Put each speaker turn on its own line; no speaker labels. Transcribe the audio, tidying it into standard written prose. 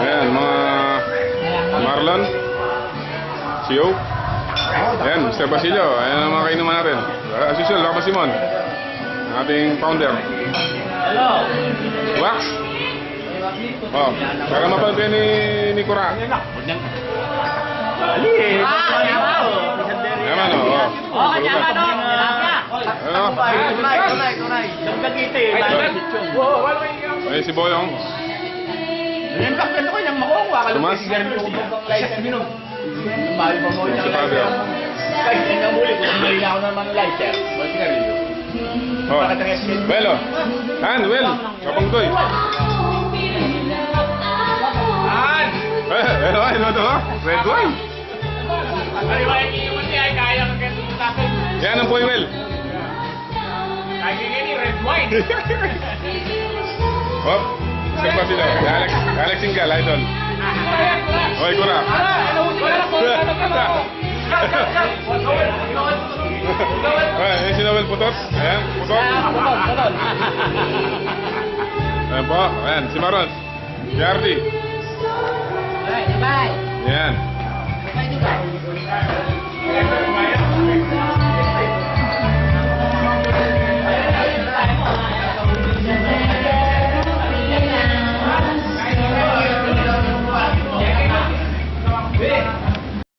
Ayan, mga Marlon. Sio. Ayan, Mr. Basilio. Ayan ang mga kainuman natin. As usual, Papa Simon. Ang ating founder. Wax. Oh, para mapanood kayo ni Kura. Yaman o. Ay, si Boyong. Tomas. Si Fabio. Oh, Belo. Will. Kapanggoy. Ay, ano to? Red wine. Yan ang Boy Will.
Red wine.
Oh, siapa sila? Alex Singal, idol. Oy, Kura. Ay, si Noel Putot. Ayan, Putot. Ayan po, ayan, si Maron. Yardi. Ayan.